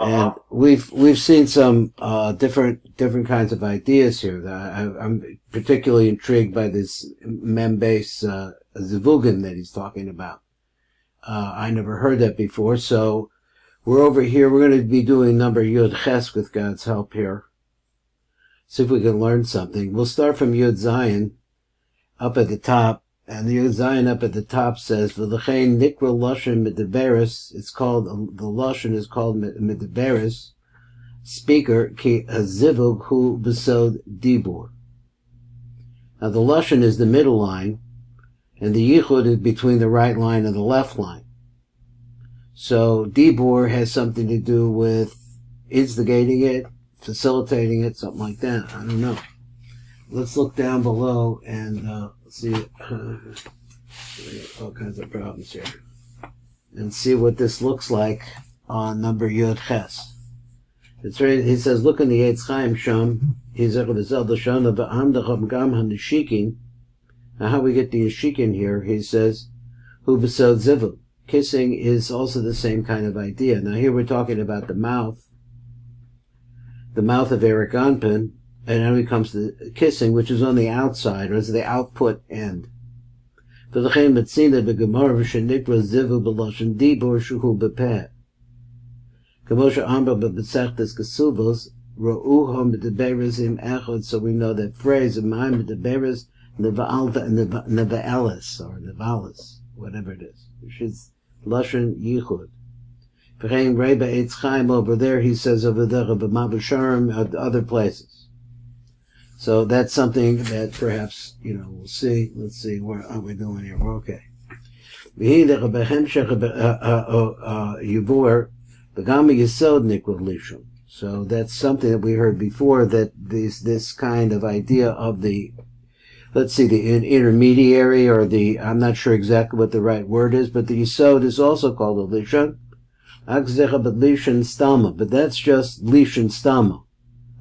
And we've seen some different kinds of ideas here. I'm particularly intrigued by this mem-base Zivugim that he's talking about. I never heard that before, so we're over here. We're going to be doing number Yud Ches with God's help here. See if we can learn something. We'll start from Yud Zayin up at the top, and the Yud Zayin up at the top says, "V'lechein nikra lashon medeberes." It's called, the lashon is called medeberes, speaker, ki zivug hu yesod dibur. Now the lashon is the middle line, and the Yichud is between the right line and the left line. So dibur has something to do with instigating it, facilitating it, something like that. I don't know. Let's look down below and see all kinds of problems here, and see what this looks like on number Yud Ches. It's right. He says, "Look in the Eitz Chaim Sham. He's a Rebbezel Lashon of Amdacham Gam Hanishikin." Now, how we get the Yishikin here? He says, "Hu B'Sod Zivug." Kissing is also the same kind of idea. Now, here we're talking about the mouth of Erich Anpin. And now he comes to kissing, which is on the outside, or is the output end. So he says, so we know that phrase, or nevalis, whatever it is, which is Lashon Yichud. Rebbe Eitz Chaim over there, he says over there, at other places. So that's something that perhaps, we'll see. Let's see, what are we doing here? We're okay. So that's something that we heard before, that this kind of idea of the intermediary, or I'm not sure exactly what the right word is, but the yesod is also called a lishon. Lishan stama, but that's just lishan stama,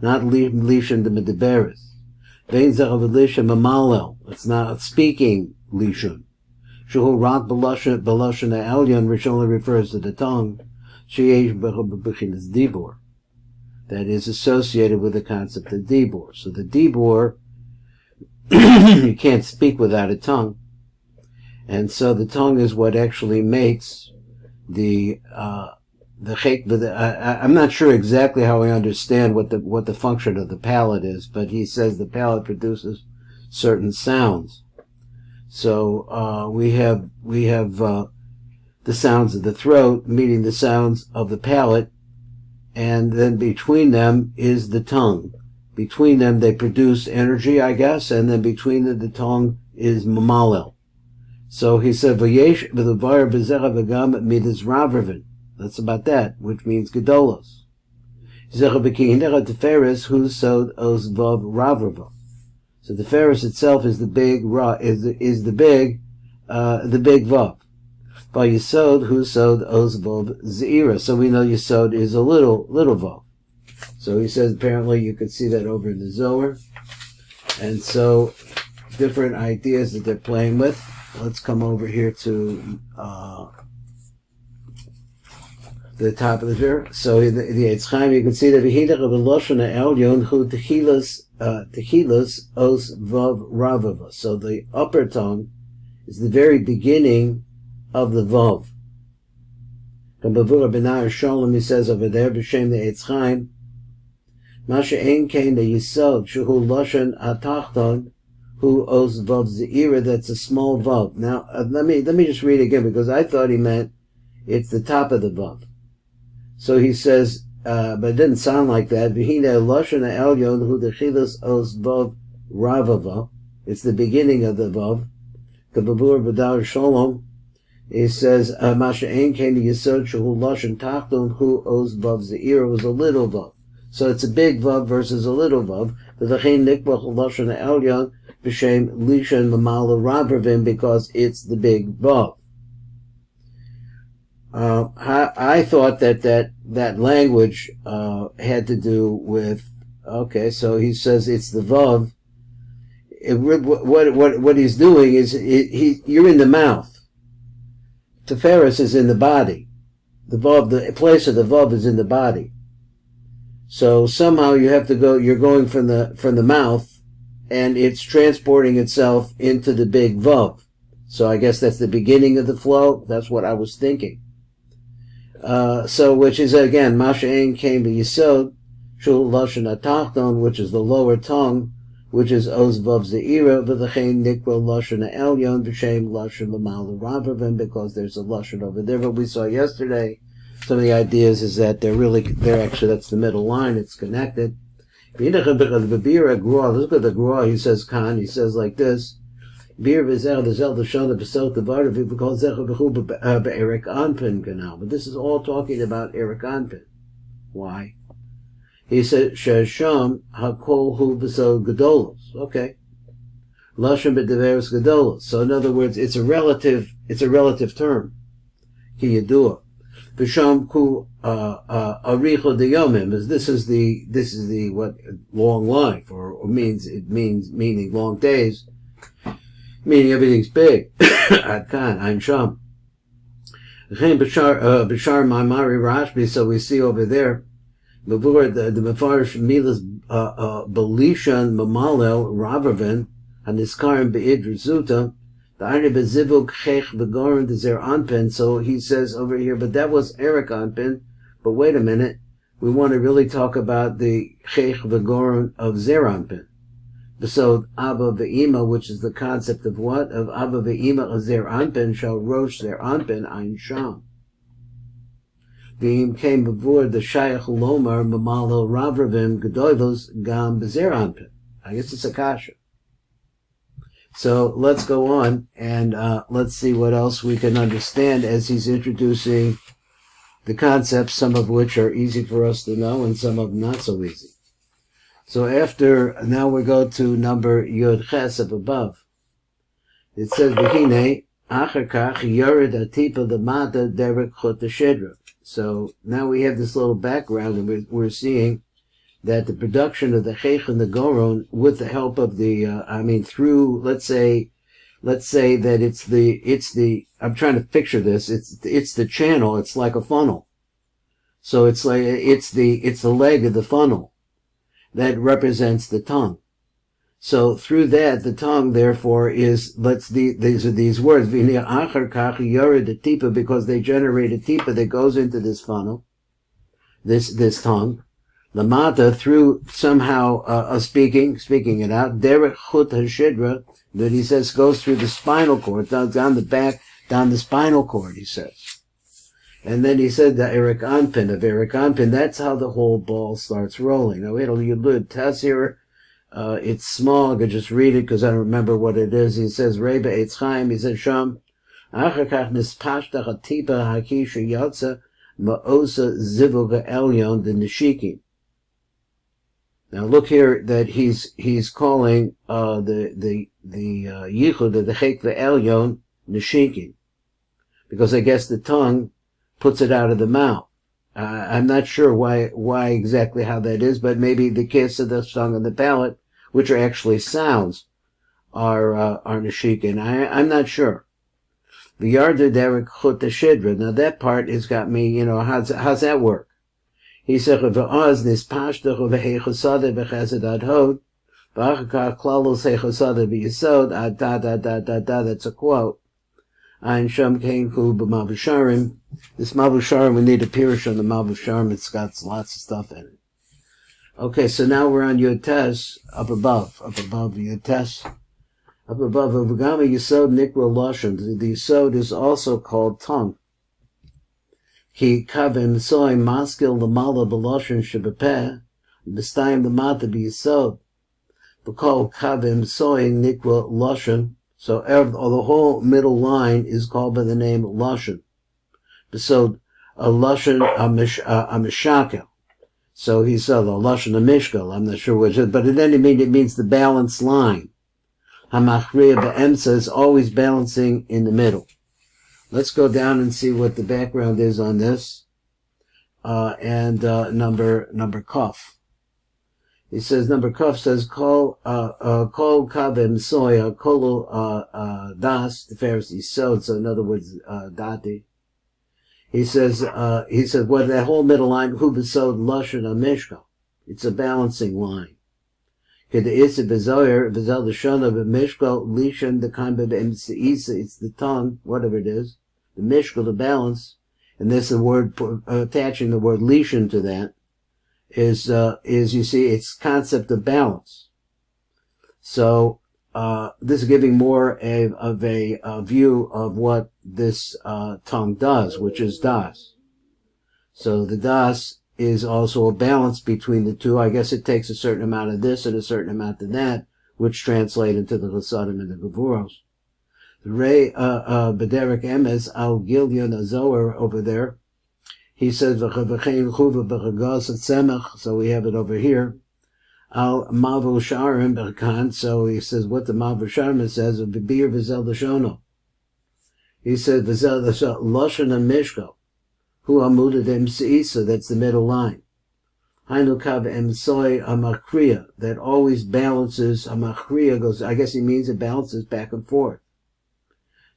not lishan the medeberes. It's not speaking lishon. Shehu rak b'lashon elyon, which only refers to the tongue. Sheyesh b'chinas dibur, that is associated with the concept of dibur. So the dibur, you can't speak without a tongue, and so the tongue is what actually makes I'm not sure exactly how I understand what the function of the palate is, but he says the palate produces certain sounds. So we have the sounds of the throat meeting the sounds of the palate, and then between them is the tongue. Between them they produce energy, I guess, and then between the tongue is mamalel. So he said, "V'yesh v'levar b'zera v'gam midas ravravin." That's about that, which means gedolos. Zecha b'kihinera teferes hu sod os vav ravrava. So the teferes itself is the big the big vav. By yesod hu sod os vav zeira. So we know yesod is a little vav. So he says apparently you could see that over in the Zohar, and so different ideas that they're playing with. Let's come over here to the top of the Zohar. So the Eitz Chaim, you can see that v'hidach of the lashon elyon hu techilas os vav ravava. So the upper tongue is the very beginning of the vav. Bavura B'nai Shalom, he says over there, b'shem the Eitz Chaim, Masha ein kein the yesod shehu lashon atachton hu os vav zeira. That's a small vav. Now let me just read it again, because I thought he meant it's the top of the vav. So he says, but it didn't sound like that. V'hine lashon elyon hu dechilas os vav ravava. It's the beginning of the vav. Kababur B'dar Shalom, he says, Masha ein kein yesod shehu lashon tachton hu os vav zeira, was a little vav. So it's a big vav versus a little vav. V'lechein nikbach lashon elyon b'shem lishan mamala ravravim, because it's the big vav. I thought that language had to do with, okay, so he says it's the vav. What he's doing is you're in the mouth. Teferes is in the body. the place of the vav is in the body. So somehow you have to go, you're going from the mouth, and it's transporting itself into the big vav. So I guess that's the beginning of the flow. That's what I was thinking. So which is again, Masha'en came to Yesod, Shul Lashon Atachton, which is the lower tongue, which is Oz Vav Ze'ira, V'Lachein Nikra Lashon Elyon, B'Shem Lashon L'Mal Ravavim, because there's a Lashon over there. But we saw yesterday, some of the ideas is that they're actually, that's the middle line, it's connected. Look at the Gra, he says Khan, he says like this, Bir v'zel v'zel d'shana b'sot d'varav v'kol zecha v'chu b'Erich Anpin canal. But this is all talking about Erich Anpin. Why? He said shesham hakol hu b'sot gedolos. Okay. Lashon b'deveres gedolos. So in other words, it's a relative term. Ki yadua. V'sham ku aricho deyomim. This is the what long life or meaning long days. Meaning everything's big. Adkan, Ein Sham. Bashar Mamari Rashby, so we see over there, before the Mefarish Milas Belishan Mamalel Ravavin, and Niskarim Be'id Rizuta, the Arne Bezivug Chech Begoran de Zer Anpin, so he says over here, but that was Erich Anpin, but wait a minute, we want to really talk about the Chech Begoran of Zer Anpin. So Abba Ve'ima, which is the concept of what? Of Abba Ve'ima of Zer Anpin shall rosh Zer Anpin Ein Sham. Ve'im came before the Shayach Lomar Mamalo Ravravim Gedoivos Gam Bezer Anpin. I guess it's a kasha. So let's go on and let's see what else we can understand as he's introducing the concepts, some of which are easy for us to know and some of them not so easy. So now we go to number Yod Ches up above. It says, V'hine, Acher Kach, Yored Atipa Lamata Derek Chot Shedra. So now we have this little background, and we're seeing that the production of the Chech and the Goron, with the help of through, let's say that it's the, I'm trying to picture this, it's the channel, it's like a funnel. So it's the leg of the funnel that represents the tongue. So through that, the tongue, therefore, these are these words, because they generate a tipa that goes into this funnel, this tongue. Lamata, through somehow, speaking it out, derech chut hashidra, that he says goes through the spinal cord, down the back, down the spinal cord, he says. And then he said the Erich Anpin, that's how the whole ball starts rolling. Now, it'll Yud Tes here. It's small. I could just read it because I don't remember what it is. He says, Reba Eitz Chaim, he said, Sham, Achar Kach Nispashta Chatipa Haki Sheyatza Ma'osa Zivug Elyon the Nishikim. Now look here that he's calling, the Yichud of the Chek Elyon Nishikim. Because I guess the tongue puts it out of the mouth. I'm not sure why exactly how that is, but maybe the kiss of the tongue and the palate, which are actually sounds, are neshikin. I'm not sure. The Yarda Derek Chut Shidra. Now that part has got me, how's that work? He said, V'az nispashtach v'heichosade v'chesed ad hod, v'achakach klalos heichosade v'yesod, ad da, that's a quote. Ein Sham came ku b'mavusharim. This mavusharim, we need a pirush on the mavusharim. It's got lots of stuff in it. Okay, so now we're on Yod Tes, up above Yod Tes. Up above, V'gama yesod nikra lashon. The yesod is also called tongue. Ki kavim soy maskil l'mala b'lashon shebepeh, b'stayim l'mata b'yesod. V'kol kavim soy nikra lashon. So the whole middle line is called by the name Lashon. So a Lashon a Mishakel. So he said a Lashon a Mishkel. I'm not sure which, but at any rate it means the balanced line. Hamachriya be'emsa is always balancing in the middle. Let's go down and see what the background is on this. Number Kaf. He says, number Kaf says, Kol kavim soya, kolu das, the Pharisee sod, so in other words, dati. He says, what that whole middle line, hu besod lashon ha-mishka. It's a balancing line. It's the tongue, whatever it is, the mishka, the balance, and there's the word, attaching the word lishan to that, is you see, it's concept of balance. So, this is giving more of a view of what this tongue does, which is das. So the das is also a balance between the two. I guess it takes a certain amount of this and a certain amount of that, which translate into the chesadim and the gevuros. The Rei B'derek Emes al Gilyon Azoar over there, he says v'chein chuva b'chagos semach. So we have it over here. Al Mavu Sharim Berkan, so he says what the Mavu Sharim says of Bibir Vizel Lashono. He says Vizel Lashon and Mishko, Hu Amudad Em Seisa, that's the middle line. Hainu Kav Em Soy Amakriya, that always balances. Amakriya goes, I guess he means it balances back and forth.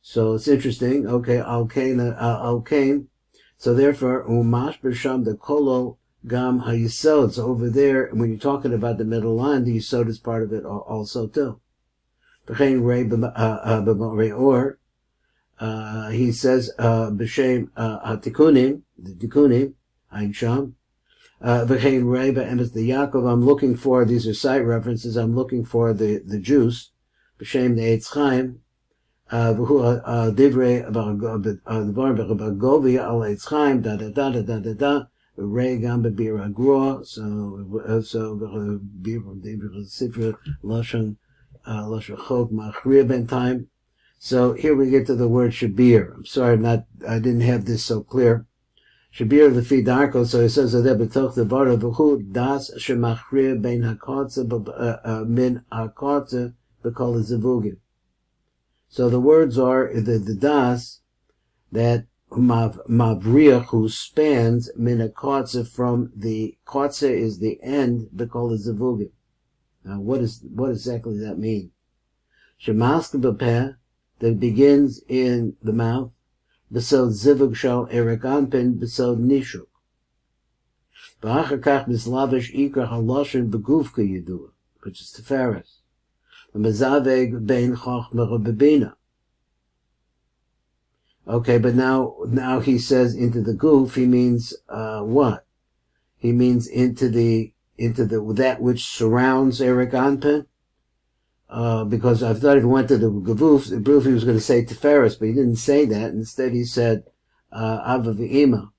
So it's interesting. Okay, Al Kain. So therefore, Umash B'Sham the Kolo Gam ha-yesod. So over there, when you're talking about the middle line, the yesod is part of it also too. He says, b'shem ha-tikunim, the tikunim, Ein Sham, v'chein rei b'emes the Yaakov, I'm looking for, these are site references, I'm looking for the juice, b'shem the Eitz Chaim, v'hu divrei b'govi al Eitz Chaim, da-da-da-da-da-da-da, Ray Gamba Bira Gro, so Sifra Lashon Chok Machriya Ben time. So here we get to the word Shabir. I'm sorry, I didn't have this so clear. Shabir Lefi Darko, so it says that betoch the vara v'hu das shemachriya ben hakotze min hakotze b'kol zivugim. So the words are the das that Mavriach, who spans min hakotze from the kotze is the end b'kol zivugim. Now what exactly does that mean? Shemask b'peh, that begins in the mouth, besod Zivug of Erich Anpin, besod nishuk. V'achar kach mislavish ikra haloshin begufka yedua, which is Tiferes. V'mezaveg bein chochma v'bina. Okay, but now he says into the goof, he means what? He means into the that which surrounds Erich Anpin. Because I thought if he went to the Gavuf, he was going to say Tiferes, but he didn't say that. Instead, he said Ava v'Ima.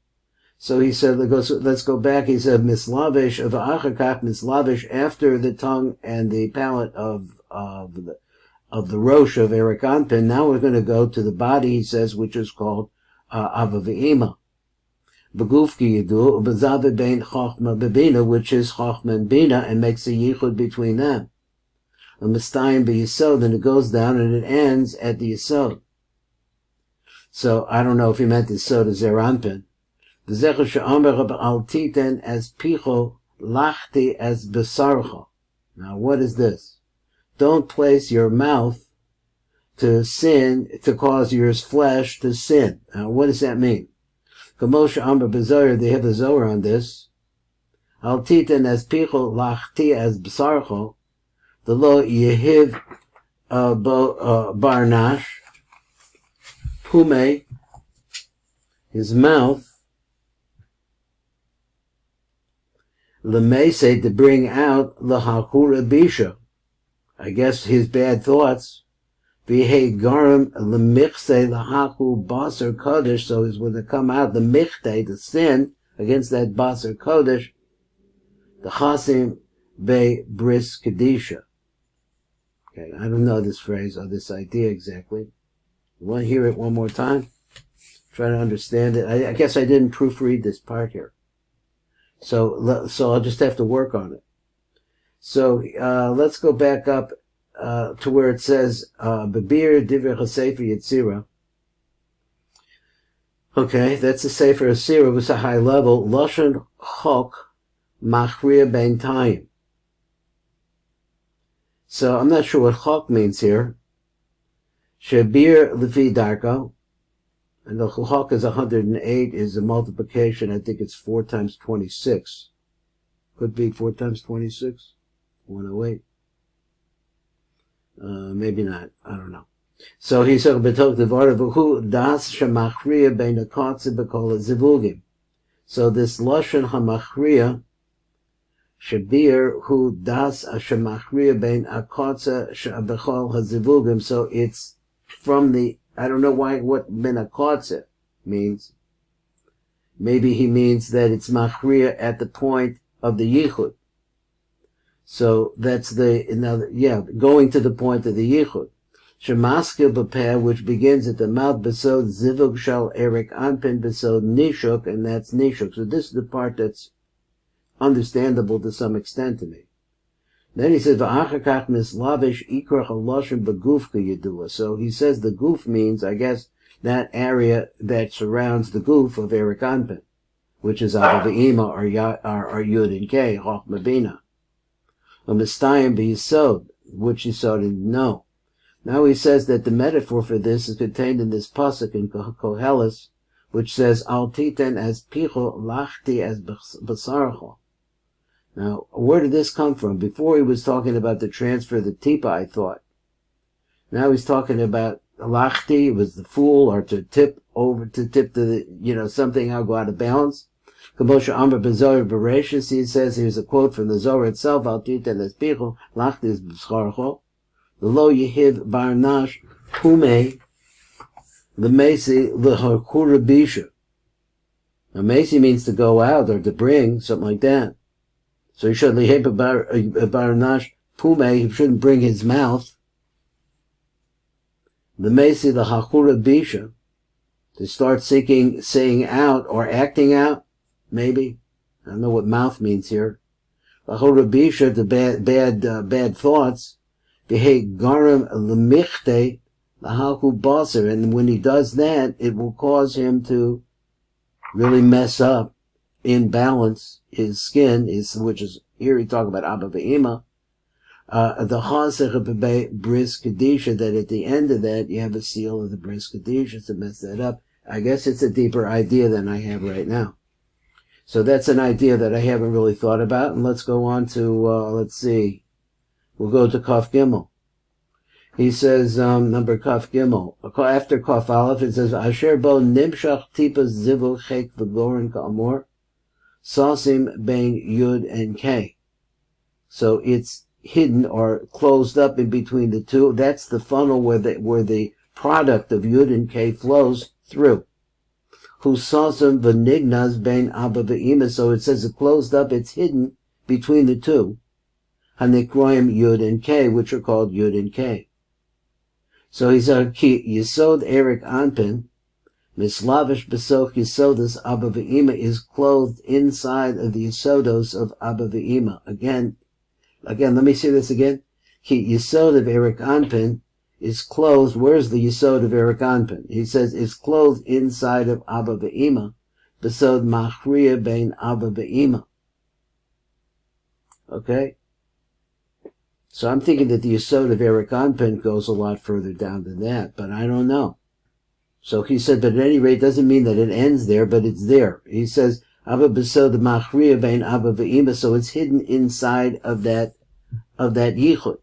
So he said, let's go back. He said Mislavish of Achakach, Mislavish after the tongue and the palate of the Rosh of Erich Anpin. Now we're going to go to the body, he says, which is called Ava v'Ima. Begufki Yidu, Bezave Bein Chochma Bebina, which is Chochma and Bina, and makes a Yichud between them. A Mistayim be yesod, and it goes down and it ends at the yesod. So I don't know if he meant yesod as Anpin. The zecher she'omer al titen as picho lachti as besarcho. Now what is this? Don't place your mouth to sin, to cause your flesh to sin. Now what does that mean? Kamosha Amber Bezoyer, they have the Zohar on this. Al titen as picho lachti as besarcho. The lo yehiv barnash pume, his mouth, lemese, to bring out lahakura bisha, I guess his bad thoughts, vihe garam lemichte lahaku basar kodesh, so is when they come out the michte, the sin against that basar kodesh, the chasim be bris kedisha. Okay, I don't know this phrase or this idea exactly. You want to hear it one more time? Try to understand it. I guess I didn't proofread this part here. So I'll just have to work on it. So let's go back up to where it says Babir Divrei HaSefer Yetzira. Okay, that's the Sefer Yetzira. It was a high level. Lashon Chok Machriya Ben Tayim. So I'm not sure what chok means here. Shabir lefi darko. And the Chuhak is 108 is a multiplication. I think it's 4 times 26. Could be 4 times 26. 108. Maybe not. I don't know. So he said, "Betok devar v'hu das shemachriya bein akatze b'kol zivugim." So this lashon hamachriya shabir hu das shemachriya bein akatze b'kol hazivugim. So it's from the, I don't know what ben akatze means. Maybe he means that it's machriya at the point of the yichud. So that's going to the point of the yichud. Shemaskil b'peh, which begins at the mouth, besod Zivug of Erich Anpin, besod nishuk, and that's nishuk. So this is the part that's understandable to some extent to me. Then he says, v'achakach mislavish ikrach haloshin beguf yedua. So he says the guf means, I guess, that area that surrounds the guf of Erich Anpin, which is Abba v'Ima, or Yud and K, Chochma Bina. Umistayim b'yesod, which yesod didn't know. Now he says that the metaphor for this is contained in this pasuk in Koheles, which says, Al titen as picho lachti as basarcho. Now, where did this come from? Before he was talking about the transfer of the tipa, I thought. Now he's talking about lachti, was the fool, or to tip the, something how go out of balance. Kamosha Amr Bezoar Bereshis, he says, here's a quote from the Zohar itself, Al titen as picho lachti as basarcho. The lo yehiv barnash pume the mesi l'harkura bisha. Now mesi means to go out or to bring, something like that. So he should yehiv barnash pume, he shouldn't bring his mouth. The mesi l'harkura bisha, to start saying out or acting out, maybe. I don't know what mouth means here. L'harkura bisha, the bad thoughts. And when he does that, it will cause him to really mess up, imbalance his skin, which is, here he talk about Abba Ve'ima, the Chasech of Bris Kadisha, that at the end of that, you have a seal of the Bris Kadisha to mess that up. I guess it's a deeper idea than I have right now. So that's an idea that I haven't really thought about, and let's go on to, let's see. We'll go to Kaf Gimel. He says, number Kaf Gimel. After Kaf Aleph, it says, Asher bo nimshach tipas zivug chek v'goren ka'amor, sasim bein Yud and K. So it's hidden or closed up in between the two. That's the funnel where the product of Yud and K flows through. Hu sasim v'nignaz bein Abba v'Ima. So it says it's closed up, it's hidden between the two. Hanikroim Yud and K, which are called Yud and K. So he said, Ki Yesod Erich Anpin, Mislavish Besoch Yesodas Abba Ve'ima, is clothed inside of the Yesodos of Abba Ve'ima. Again, let me say this again. Ki Yesod of Erich Anpin is clothed, where's the Yesod of Erich Anpin? He says, is clothed inside of Abba Ve'ima, Besod Machriya Bein Abba Ve'ima. Okay? So I'm thinking that the yesod of Erich Anpin goes a lot further down than that, but I don't know. So he said, but at any rate, it doesn't mean that it ends there, but it's there. He says, Abba besod machriya bein Abba ve'ima, so it's hidden inside of that yichud.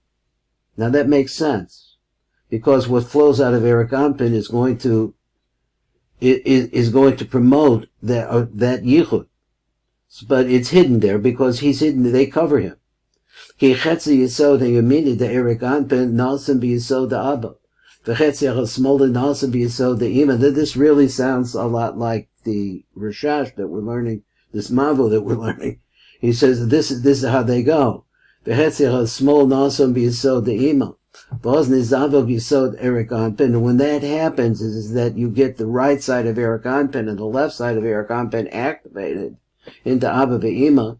Now that makes sense, because what flows out of Erich Anpin is going to promote that yichud, but it's hidden there because he's hidden. They cover him. Ki chetzi yesod ha'yamini de Erich Anpin nasim b'yesod ha'abba. V'chetzi ha'smolin nasim b'yesod ha'ima. This really sounds a lot like the Rashash that we're learning, this Mavo that we're learning. He says this is how they go. V'chetzi ha'smol nasim b'yesod ha'ima. V'ozni Zivug yesod Erich Anpin. And when that happens, is that you get the right side of Erich Anpin and the left side of Erich Anpin activated into Abba ve'ima.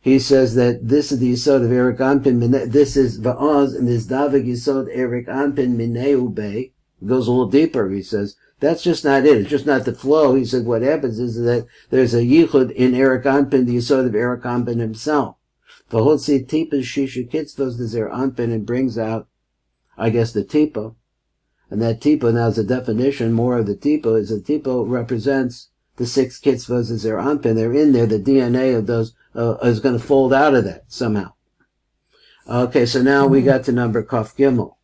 He says that this is the yesod of Erich Anpin. This is va'oz, and this davig yesod Erich Anpin mineu be. Goes a little deeper. He says that's just not it. It's just not the flow. He said what happens is that there's a yichud in Erich Anpin, the yesod of Erich Anpin himself. V'hotzi tipas shisha kitzvos the Zer Anpin, and brings out, I guess, the tipa. And that tipa, now as a definition, more of the tipa, is a tipa represents the 6 kitzvahs as their anpin. They're in there. The DNA of those is going to fold out of that somehow. Okay, so now we got to number Kaf Gimel.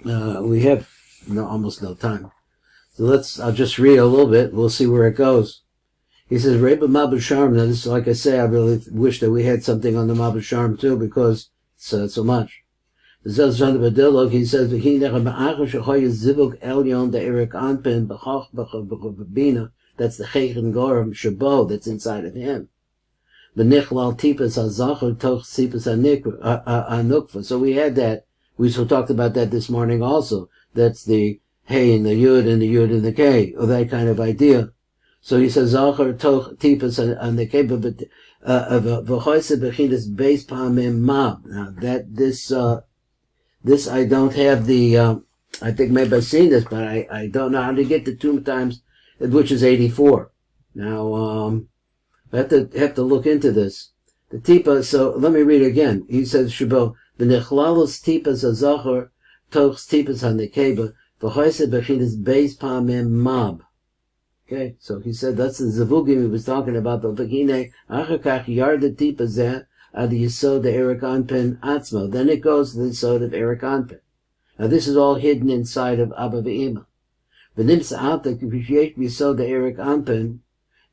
We have almost no time. So I'll just read a little bit. We'll see where it goes. He says, Reba Mabusharm. Now, this, like I say, I really wish that we had something on the Mabusharm too, because it's so much. He says, Zivug Elyon de Erich Anpin, that's the Cheichen Goram Shabo that's inside of him. B'nichlal tipas hazacher toch tipas hanukva. So we had that. We talked about that this morning also. That's the hey and the yud and the yud and the k, or that kind of idea. So he says zacher toch tipas hanukva, but v'choyse bechinas beis pamim mab. Now that this I don't have the. I think maybe I've seen this, but I don't know how to get the 2 times, which is 84. Now I have to look into this. The tipa, so let me read it again. He says, Shabo, B'nechlalos tipas hazachor, tochs tipas hanekeba, v'choyse bechinas beis pamim mab. Okay, so he said that's the Zivugim he was talking about, but v'hine, achakach yarda tipa zeh, ad yesod of Erich Anpin atzmo. Then it goes to the yesod of Erich Anpin. Now this is all hidden inside of Abba v'Ima. V'nimsa alta k'vishyech yesod of Erich Anpin,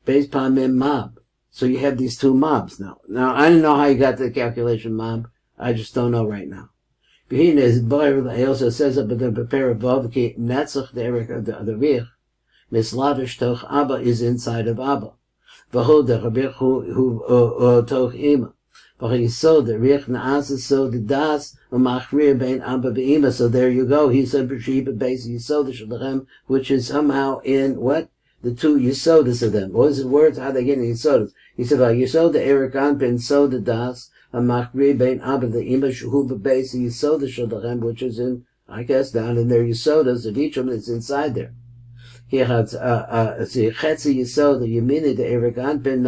beis pamim mab. So you have these 2 mobs now. Now, I don't know how you got the calculation mob. I just don't know right now. He also says that, but then prepare a vav ki netzach the Erich of the Rich, mislavish toch Abba is inside of Abba. V'ho the Rich who toch Ima. V'ho the Rich na'asa so the das u'machrir bein Abba v'Ima. So there you go. He said b'shiba beis yesod shalachem, which is somehow in what? The 2 yesodas of them. What is the words? How they get in yesodas? He said, yesod the Erich Anpin, so the das, a machri bein abba, the image who base yesoda shalachem, which is in, I guess, down in their yesodas of each of them, it's inside there. He has, chetzi yesod, the yemini, the Erich Anpin,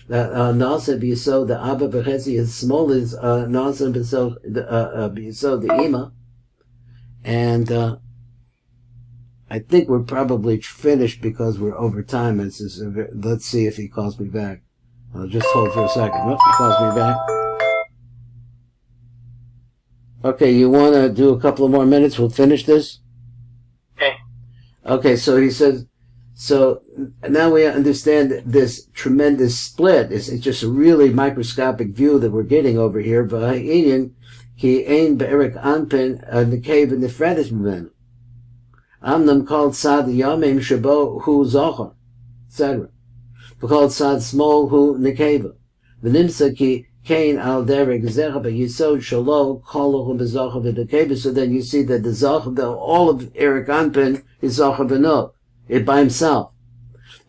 naseb yesod, the abba, v'chetzi, his small is, naseb yesod, the ima. And, I think we're probably finished because we're over time. Let's see if he calls me back. I'll just hold for a second. Oh, he calls me back. Okay, you want to do a couple of more minutes? We'll finish this? Okay. Okay, so he says, so now we understand this tremendous split. It's just a really microscopic view that we're getting over here. V'ha'inyan ki ein be'erich anpin nekev nefredes mimenu. Amnam called sad yamim shabo hu zohar, etc. Called sad small hu nekeva. V'nimsa ki kain al derek zechah yesod shalo kolohu bezochar v'nekeva. So then you see that the zochar, all of Erich Anpin is zochar v'no, it by himself.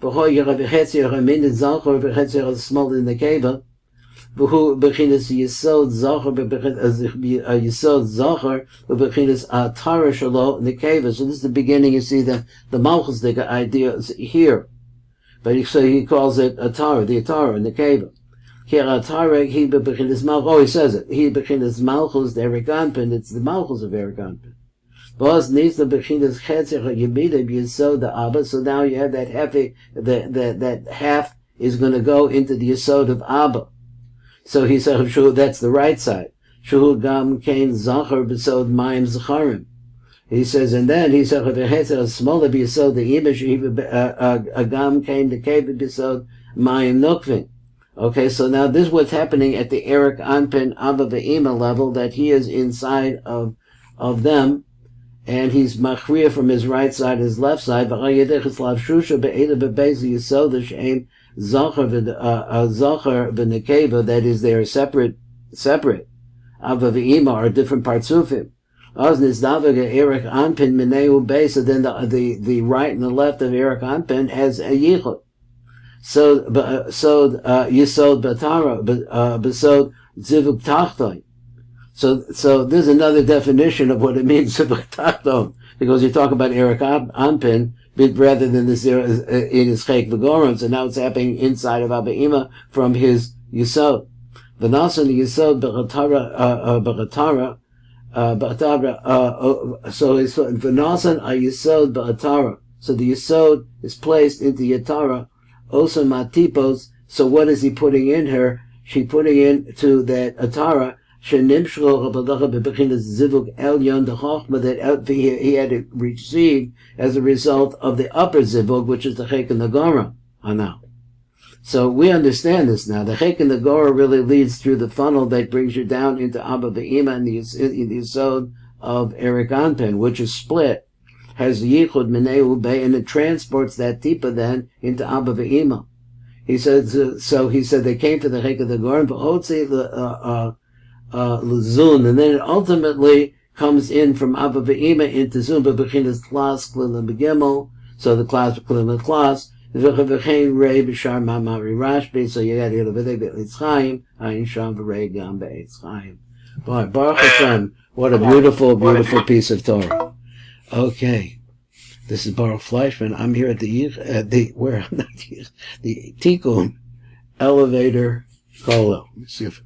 V'ho yerav v'chetzi yeramin zochar v'chetzi yerav small in nekeva. V'hu b'chinas yesod zochar yesod zochar v'b'chinas atara shalo nekeva. So this is the beginning. You see the malchus the idea is here, but so he calls it atara, the atara nekeva. Here atara he b'chinas malchus. Oh, he says it. He b'chinas malchus the Erich Anpin. It's the malchus of Erich Anpin. V'os needs the b'chinas chetzich yemida b'yesod the abba. So now you have that half. That half is going to go into the yesod of Abba. So he said, that's the right side. Shuhu gam kain zachar b'sod mayim zacharim. He says, and then he said, smaller b'sod the image agam kain the cave b'sod mayim nukvin. Okay, so now this is what's happening at the Erich Anpin Abba Ve'ima level, that he is inside of them, and he's machriya from his right side, his left side. Zachar v'nekeva, that is, they are separate. Abba v'ima are different partsufim. Erich Anpin mineu beis. So then the right and the left of Erich Anpin has a yichud. So yesod batara, besod zivug tachton. So there's another definition of what it means zivug tachton, because you talk about Erich Anpin rather than this in his chek v'gorim. So now it's happening inside of Abba Ima from his yesod. V'nasan yesod b'chatara So it's v'nasan a yesod ba'atara. So the yesod is placed into yatara. Also matipos. So what is he putting in her? She putting into that atara. Shenimshlo zivug elyon the chochma that he had received as a result of the upper zivug, which is the chek and the gora. Now. So we understand this now. The chek and the gora really leads through the funnel that brings you down into Abba Ve'ima and the yesod of Erich Anpin, which is split, has Yichud Mineu Bay, and it transports that tipa then into Abba Ve'ima. He said, so he said they came to the chek and the gora, Luzun, and then it ultimately comes in from Abba Ve'ima into Zun, but Bechinas Klas, Klilim Begimel, so the class, Klilim Klas, Rashby, so you got here the Eitz Chaim, Ayin Sham V'Rei Gam Be'Eitz Chaim. Boy, Baruch Hashem, what a beautiful, beautiful piece of Torah. Okay, this is Baruch Fleischman. I'm here at the Tikkun elevator Kolo. Let's see if